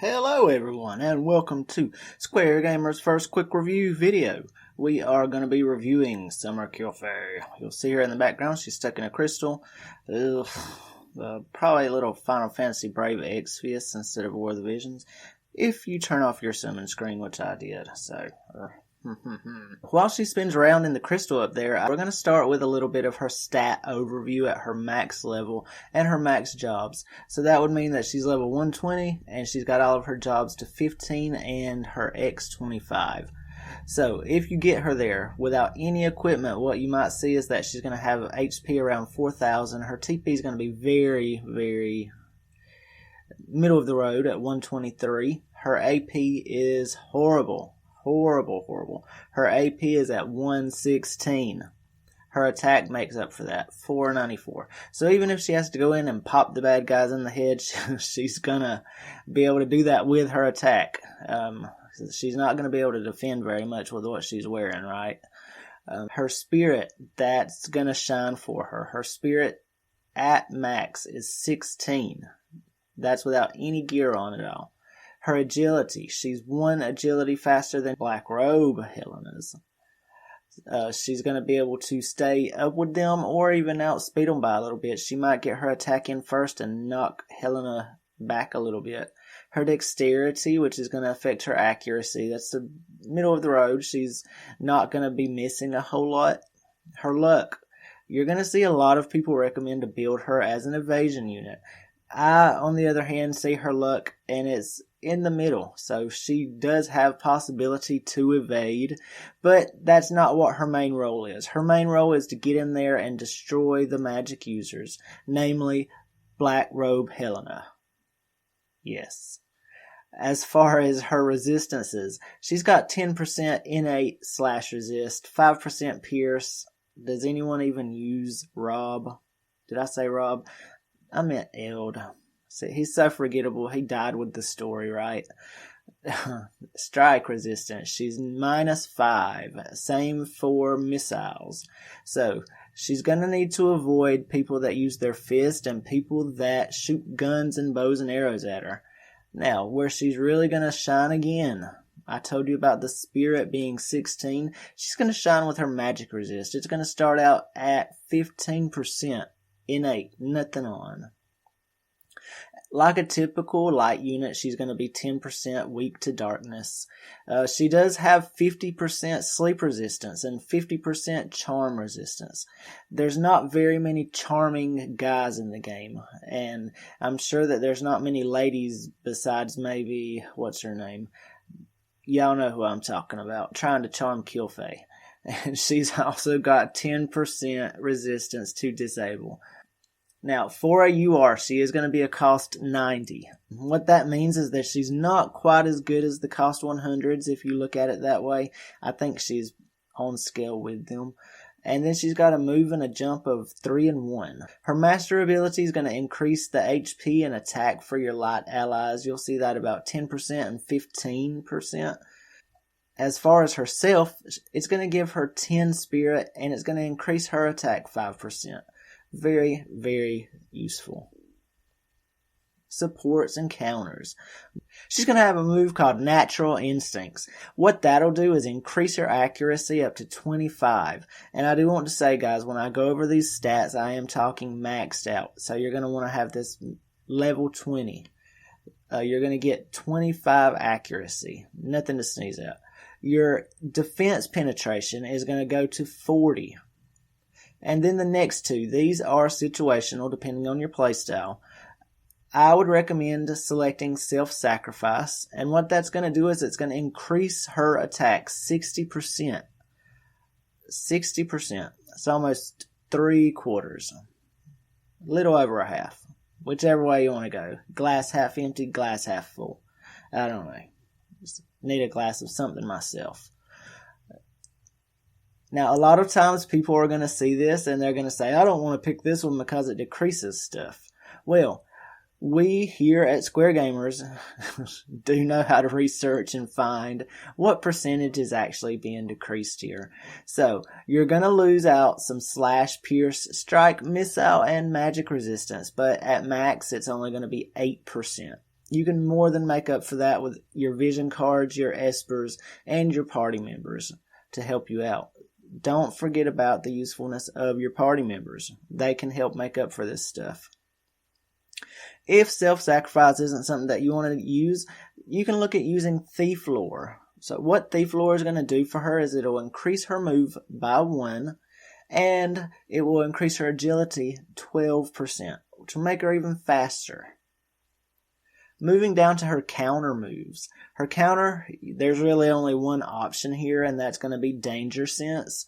Hello everyone and welcome to Square Gamers' first quick review video. We are going to be reviewing Summer Kilphe. You'll see her in the background, she's stuck in a crystal. Probably a little Final Fantasy Brave Exvius instead of War of the Visions. If you turn off your summon screen, which I did, so... While she spins around in the crystal up there, we're going to start with a little bit of her stat overview at her max level and her max jobs. So that would mean that she's level 120 and she's got all of her jobs to 15 and her X 25. So if you get her there without any equipment, what you might see is that she's going to have HP around 4,000. Her TP is going to be very, very middle of the road at 123. Her AP is horrible. Horrible. Her AP is at 116. Her attack makes up for that, 494. So even if she has to go in and pop the bad guys in the head, she's gonna be able to do that with her attack. She's not gonna be able to defend very much with what she's wearing, right? Her spirit, that's gonna shine for her. Her spirit at max is 16. That's without any gear on at all. Her agility, she's 1 agility faster than Black Robe Helena's. She's going to be able to stay up with them or even outspeed them by a little bit. She might get her attack in first and knock Helena back a little bit. Her dexterity, which is going to affect her accuracy, that's the middle of the road. She's not going to be missing a whole lot. Her luck, you're going to see a lot of people recommend to build her as an evasion unit. I, on the other hand, see her luck and it's in the middle, so she does have possibility to evade, but that's not what her main role is. Her main role is to get in there and destroy the magic users, namely Black Robe Helena. Yes. As far as her resistances, she's got 10% innate /resist, 5% pierce. Does anyone even use Rob? Did I say Rob? I meant Eld. See, he's so forgettable. He died with the story, right? Strike resistance. She's -5. Same for missiles. So she's going to need to avoid people that use their fist and people that shoot guns and bows and arrows at her. Now, where she's really going to shine again, I told you about the spirit being 16. She's going to shine with her magic resist. It's going to start out at 15% innate, nothing on. Like a typical light unit, she's going to be 10% weak to darkness. She does have 50% sleep resistance and 50% charm resistance. There's not very many charming guys in the game, and I'm sure that there's not many ladies besides maybe, what's her name? Y'all know who I'm talking about, trying to charm Kilphe. And she's also got 10% resistance to disable. Now, for a UR, she is going to be a cost 90. What that means is that she's not quite as good as the cost 100s if you look at it that way. I think she's on scale with them. And then she's got a move and a jump of 3 and 1. Her master ability is going to increase the HP and attack for your light allies. You'll see that about 10% and 15%. As far as herself, it's going to give her 10 spirit and it's going to increase her attack 5%. Very, very useful. Supports and counters. She's going to have a move called Natural Instincts. What that'll do is increase her accuracy up to 25. And I do want to say, guys, when I go over these stats, I am talking maxed out. So you're going to want to have this level 20. You're going to get 25 accuracy. Nothing to sneeze at. Your defense penetration is going to go to 40. And then the next two, these are situational depending on your playstyle. I would recommend selecting self-sacrifice. And what that's going to do is it's going to increase her attack 60%. 60%. It's almost 3/4. A little over a half. Whichever way you want to go. Glass half empty, glass half full. I don't know. Just need a glass of something myself. Now, a lot of times people are going to see this and they're going to say, I don't want to pick this one because it decreases stuff. Well, we here at Square Gamers do know how to research and find what percentage is actually being decreased here. So, you're going to lose out some slash, pierce, strike, missile, and magic resistance, but at max it's only going to be 8%. You can more than make up for that with your vision cards, your espers, and your party members to help you out. Don't forget about the usefulness of your party members. They can help make up for this stuff. If self-sacrifice isn't something that you want to use, you can look at using Thief Lore. So what Thief Lore is going to do for her is it'll increase her move by 1, and it will increase her agility 12%, which will make her even faster. Moving down to her counter moves. Her counter, there's really only one option here, and that's going to be Danger Sense.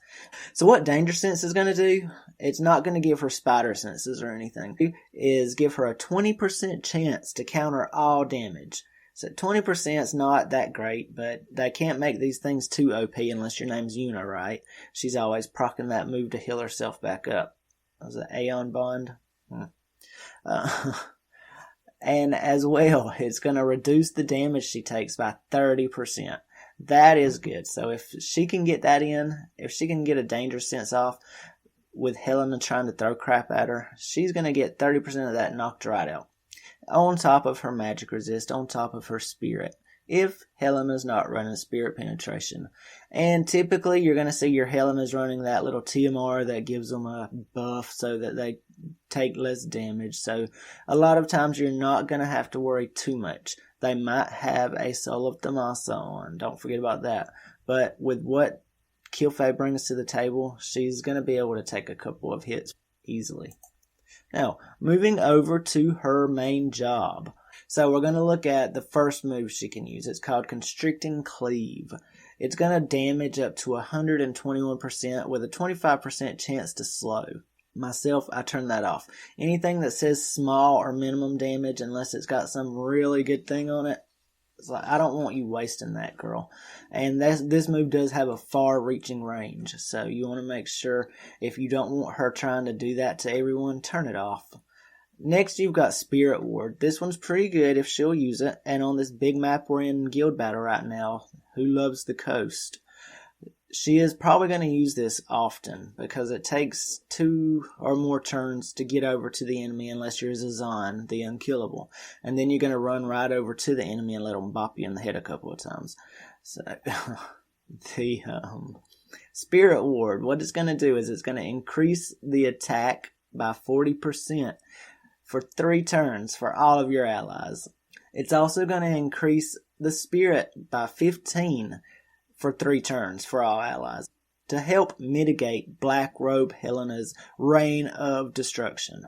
So what Danger Sense is going to do, it's not going to give her spider senses or anything. It is give her a 20% chance to counter all damage. So 20% is not that great, but they can't make these things too OP unless your name's Yuna, right? She's always proccing that move to heal herself back up. Was it Aeon Bond? And as well, it's going to reduce the damage she takes by 30%. That is good. So if she can get that in, if she can get a Danger Sense off with Helena trying to throw crap at her, she's going to get 30% of that knocked right out. On top of her magic resist, on top of her spirit, if Helena's not running spirit penetration. And typically you're going to see your Helena's running that little TMR that gives them a buff so that they take less damage. So a lot of times you're not going to have to worry too much. They might have a Soul of Tommaso on. Don't forget about that. But with what Kilphe brings to the table, she's going to be able to take a couple of hits easily. Now, moving over to her main job. So we're going to look at the first move she can use. It's called Constricting Cleave. It's going to damage up to 121% with a 25% chance to slow. Myself, I turn that off. Anything that says small or minimum damage, unless it's got some really good thing on it, it's like, I don't want you wasting that, girl. And this move does have a far-reaching range, so you want to make sure if you don't want her trying to do that to everyone, turn it off. Next, you've got Spirit Ward. This one's pretty good if she'll use it. And on this big map we're in guild battle right now, Who Loves the Coast, she is probably going to use this often because it takes 2 or more turns to get over to the enemy unless you're Zazan, the unkillable. And then you're going to run right over to the enemy and let them bop you in the head a couple of times. So, the Spirit Ward, what it's going to do is it's going to increase the attack by 40%. For 3 turns for all of your allies. It's also going to increase the spirit by 15 for 3 turns for all allies to help mitigate Black Robe Helena's reign of destruction.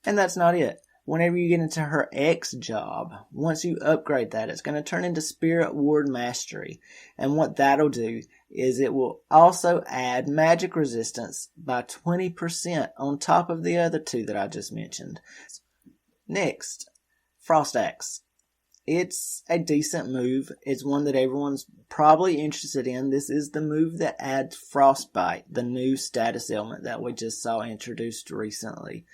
And that's not it. Whenever you get into her X job, once you upgrade that, it's going to turn into Spirit Ward Mastery. And what that'll do is it will also add magic resistance by 20% on top of the other 2 that I just mentioned. Next, Frost Axe. It's a decent move. It's one that everyone's probably interested in. This is the move that adds Frostbite, the new status element that we just saw introduced recently.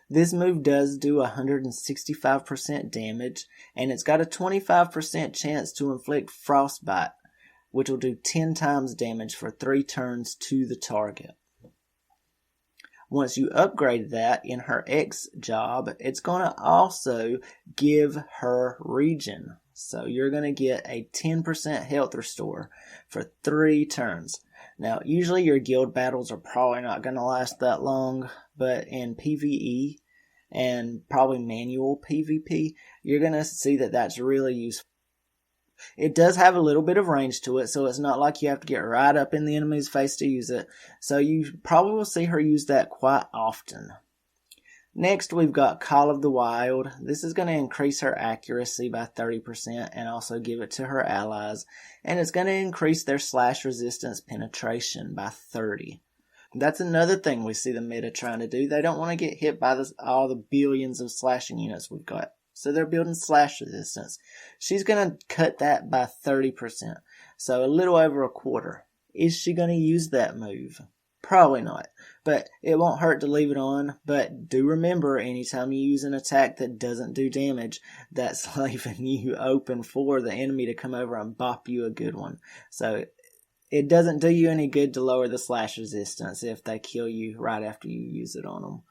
This move does do 165% damage, and it's got a 25% chance to inflict Frostbite, which will do 10 times damage for 3 turns to the target. Once you upgrade that in her X job, it's going to also give her regen. So you're going to get a 10% health restore for 3 turns. Now, usually your guild battles are probably not going to last that long, but in PvE and probably manual PvP, you're going to see that that's really useful. It does have a little bit of range to it, so it's not like you have to get right up in the enemy's face to use it. So you probably will see her use that quite often. Next, we've got Call of the Wild. This is going to increase her accuracy by 30% and also give it to her allies. And it's going to increase their slash resistance penetration by 30. That's another thing we see the meta trying to do. They don't want to get hit by all the billions of slashing units we've got. So they're building slash resistance. She's going to cut that by 30%. So a little over a quarter. Is she going to use that move? Probably not. But it won't hurt to leave it on. But do remember, anytime you use an attack that doesn't do damage, that's leaving you open for the enemy to come over and bop you a good one. So it doesn't do you any good to lower the slash resistance if they kill you right after you use it on them.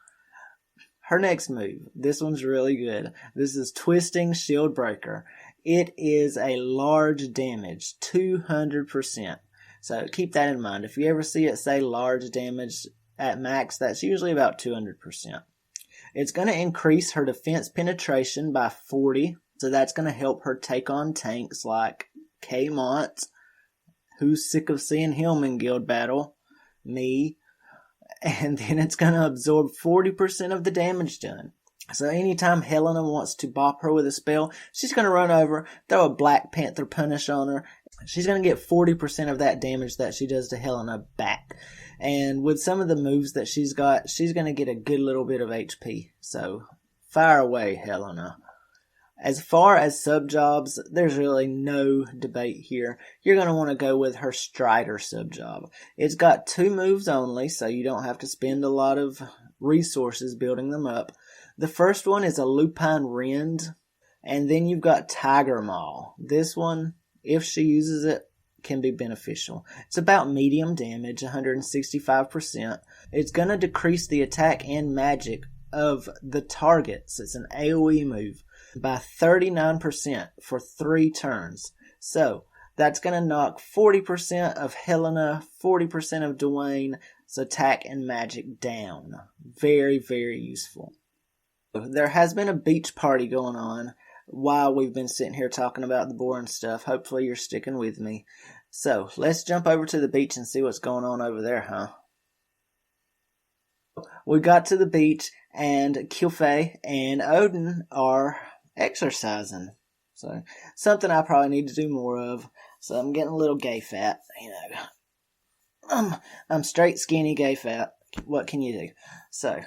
her next move, this one's really good. This is Twisting Shield Breaker. It is a large damage, 200%. So keep that in mind. If you ever see it say large damage at max, that's usually about 200%. It's going to increase her defense penetration by 40. So that's going to help her take on tanks like K-Mont, who's sick of seeing him in guild battle, me. And then it's going to absorb 40% of the damage done. So anytime Helena wants to bop her with a spell, she's going to run over, throw a Black Panther punish on her. She's going to get 40% of that damage that she does to Helena back. And with some of the moves that she's got, she's going to get a good little bit of HP. So fire away, Helena. As far as subjobs, there's really no debate here. You're going to want to go with her Strider subjob. It's got 2 moves only, so you don't have to spend a lot of resources building them up. The first one is a Lupine Rend, and then you've got Tiger Maw. This one, if she uses it, can be beneficial. It's about medium damage, 165%. It's going to decrease the attack and magic of the targets. It's an AoE move by 39% for 3 turns. So that's going to knock 40% of Helena, 40% of Dwayne's attack and magic down. Very, very useful. There has been a beach party going on while we've been sitting here talking about the boring stuff. Hopefully you're sticking with me. So let's jump over to the beach and see what's going on over there, huh? We got to the beach and Kilphe and Odin are exercising. So something I probably need to do more of. So I'm getting a little gay fat, you know. I'm straight skinny gay fat. What can you do? So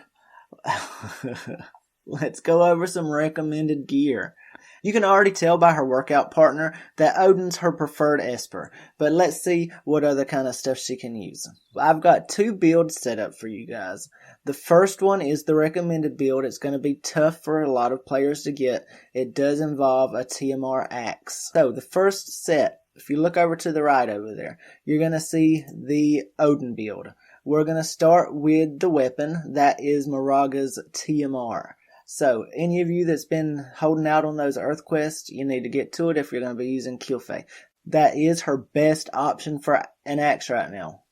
let's go over some recommended gear. You can already tell by her workout partner that Odin's her preferred Esper, but let's see what other kind of stuff she can use. I've got 2 builds set up for you guys. The first one is the recommended build. It's going to be tough for a lot of players to get. It does involve a TMR axe. So the first set, if you look over to the right over there, you're going to see the Odin build. We're going to start with the weapon. That is Moraga's TMR. So, any of you that's been holding out on those Earth quests, you need to get to it if you're going to be using Kilphe. That is her best option for an axe right now.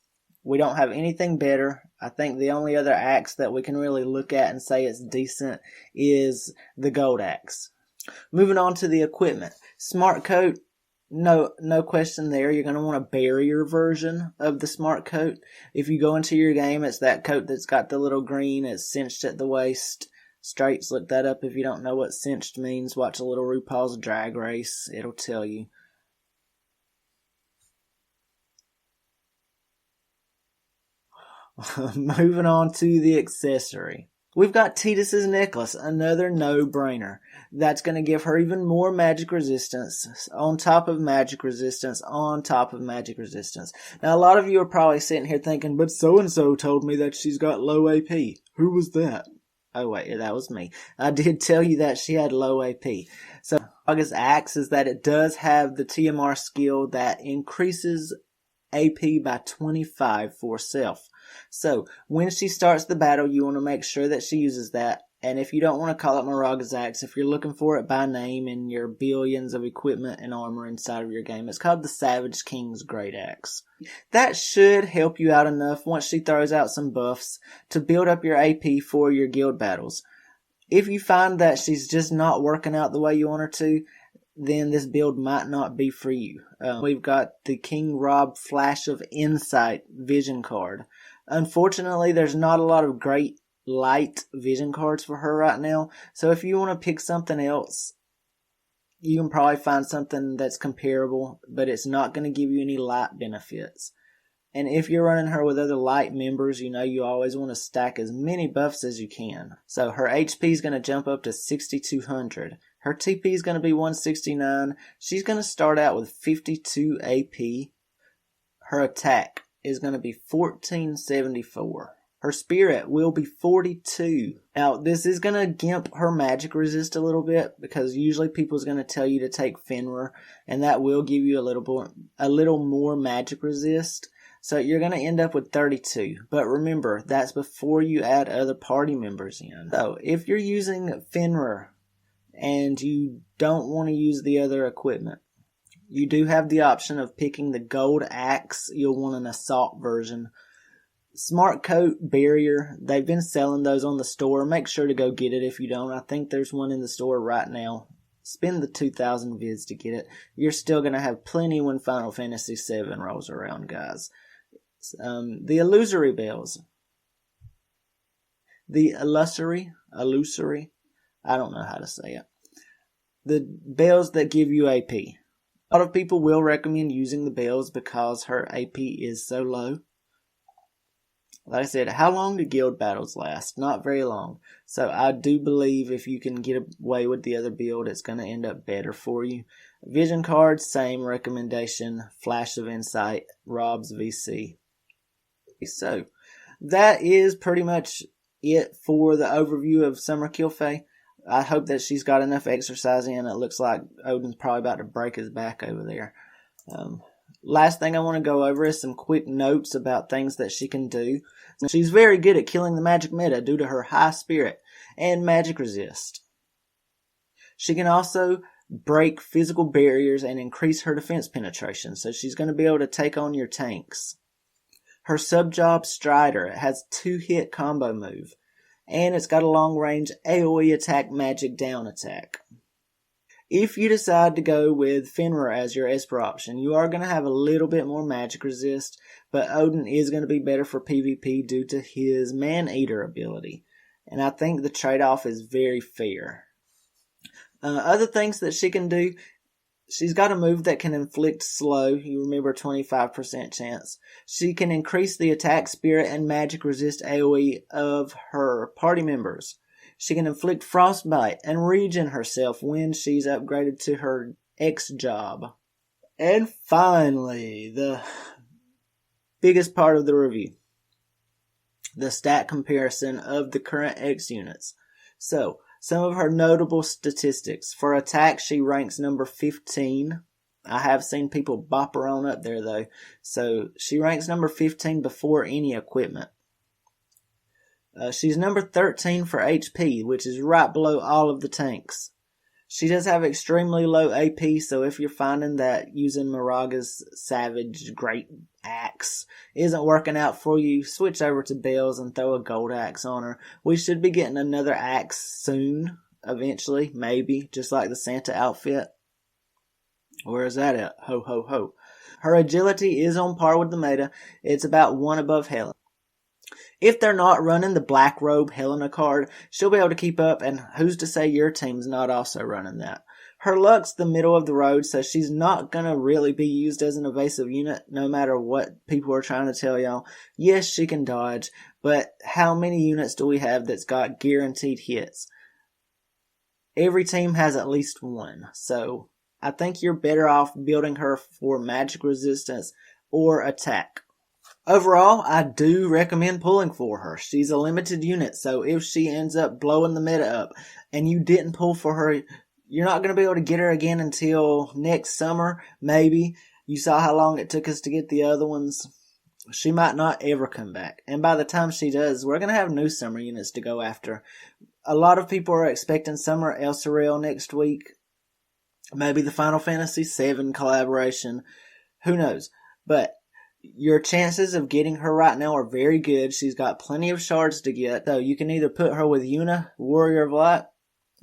We don't have anything better. I think the only other axe that we can really look at and say it's decent is the gold axe. Moving on to the equipment. Smart coat, no question there. You're going to want a barrier version of the smart coat. If you go into your game, it's that coat that's got the little green, it's cinched at the waist. Straights, look that up if you don't know what cinched means. Watch a little RuPaul's Drag Race. It'll tell you. Moving on to the accessory. We've got Titus's necklace, another no-brainer. That's going to give her even more magic resistance, on top of magic resistance, on top of magic resistance. Now, a lot of you are probably sitting here thinking, but so-and-so told me that she's got low AP. Who was that? Oh wait, that was me. I did tell you that she had low AP. So, Moraga's axe is that it does have the TMR skill that increases AP by 25 for self. So, when she starts the battle, you want to make sure that she uses that. And if you don't want to call it Moraga's axe, if you're looking for it by name in your billions of equipment and armor inside of your game, it's called the Savage King's Great Axe. That should help you out enough once she throws out some buffs to build up your AP for your guild battles. If you find that she's just not working out the way you want her to, then this build might not be for you. We've got the King Rob Flash of Insight vision card. Unfortunately, there's not a lot of great light vision cards for her right now. So if you want to pick something else, you can probably find something that's comparable, but it's not going to give you any light benefits. And if you're running her with other light members, you know you always want to stack as many buffs as you can. So her HP is going to jump up to 6,200. Her TP is going to be 169. She's going to start out with 52 AP. Her attack is going to be 1474. Her spirit will be 42. Now, this is going to gimp her magic resist a little bit because usually people's going to tell you to take Fenrir, and that will give you a little more magic resist. So you're going to end up with 32. But remember, that's before you add other party members in. So if you're using Fenrir and you don't want to use the other equipment, you do have the option of picking the gold axe. You'll want an assault version. Smart coat barrier. They've been selling those on the store. Make sure to go get it if you don't. I think there's one in the store right now. Spend the 2,000 vids to get it. You're still going to have plenty when Final Fantasy VII rolls around, guys. The illusory bells. The illusory, I don't know how to say it. The bells that give you AP. A lot of people will recommend using the bells because her AP is so low. Like I said, how long do guild battles last? Not very long. So I do believe if you can get away with the other build, it's going to end up better for you. Vision cards, same recommendation. Flash of Insight, Rob's VC. So that is pretty much it for the overview of Summer Kilphe. I hope that she's got enough exercise in. It looks like Odin's probably about to break his back over there. Last thing I want to go over is some quick notes about things that she can do. She's very good at killing the magic meta due to her high spirit and magic resist. She can also break physical barriers and increase her defense penetration, so she's going to be able to take on your tanks. Her Subjob Strider has 2-hit combo move, and it's got a long range AoE attack magic down attack. If you decide to go with Fenrir as your Esper option, you are going to have a little bit more magic resist, but Odin is going to be better for PvP due to his Man-Eater ability. And I think the trade-off is very fair. Other things that she can do, she's got a move that can inflict slow. You remember 25% chance. She can increase the attack, spirit, and magic resist AoE of her party members. She can inflict frostbite and regen herself when she's upgraded to her X job. And finally, the biggest part of the review. The stat comparison of the current X units. So, some of her notable statistics. For attack, she ranks number 15. I have seen people bop her on up there though. So, she ranks number 15 before any equipment. She's number 13 for HP, which is right below all of the tanks. She does have extremely low AP, so if you're finding that using Miraga's Savage Great Axe isn't working out for you, switch over to Bells and throw a gold axe on her. We should be getting another axe soon, eventually, maybe, just like the Santa outfit. Where is that at? Ho, ho, ho. Her agility is on par with the meta. It's about 1 above Helen. If they're not running the Black Robe Helena card, she'll be able to keep up, and who's to say your team's not also running that? Her luck's the middle of the road, so she's not going to really be used as an evasive unit, no matter what people are trying to tell y'all. Yes, she can dodge, but how many units do we have that's got guaranteed hits? Every team has at least one, so I think you're better off building her for magic resistance or attack. Overall, I do recommend pulling for her. She's a limited unit, so if she ends up blowing the meta up and you didn't pull for her, you're not going to be able to get her again until next summer, maybe. You saw how long it took us to get the other ones. She might not ever come back. And by the time she does, we're going to have new summer units to go after. A lot of people are expecting Summer Elsorel next week. Maybe the Final Fantasy VII collaboration. Who knows? But your chances of getting her right now are very good. She's got plenty of shards to get. So you can either put her with Yuna, Warrior of Light,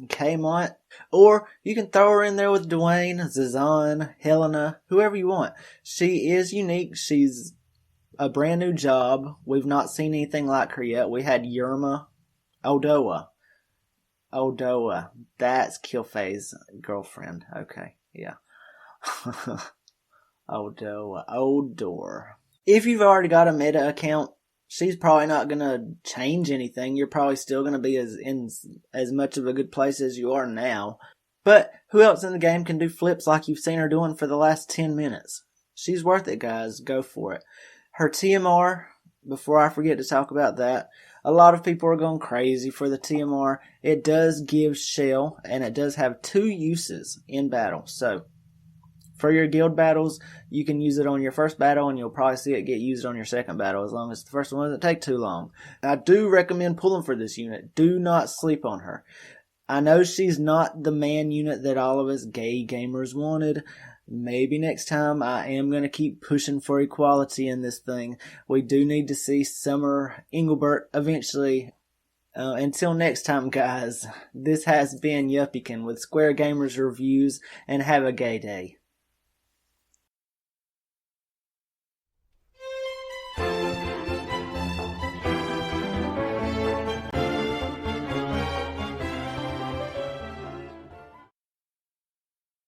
Kmont, or you can throw her in there with Dwayne, Zazan, Helena, whoever you want. She is unique. She's a brand new job. We've not seen anything like her yet. We had Yerma Odoa. That's Kilphe's girlfriend. Okay, yeah. Odor. If you've already got a meta account, she's probably not going to change anything. You're probably still going to be in as much of a good place as you are now. But who else in the game can do flips like you've seen her doing for the last 10 minutes? She's worth it, guys. Go for it. Her TMR, before I forget to talk about that, a lot of people are going crazy for the TMR. It does give shell, and it does have 2 uses in battle. So, For your guild battles, you can use it on your first battle, and you'll probably see it get used on your second battle, as long as the first one doesn't take too long. I do recommend pulling for this unit. Do not sleep on her. I know she's not the man unit that all of us gay gamers wanted. Maybe next time I am going to keep pushing for equality in this thing. We do need to see Summer Engelbert eventually. Until next time, guys, this has been Yuppiekin with Square Gamers Reviews, and have a gay day.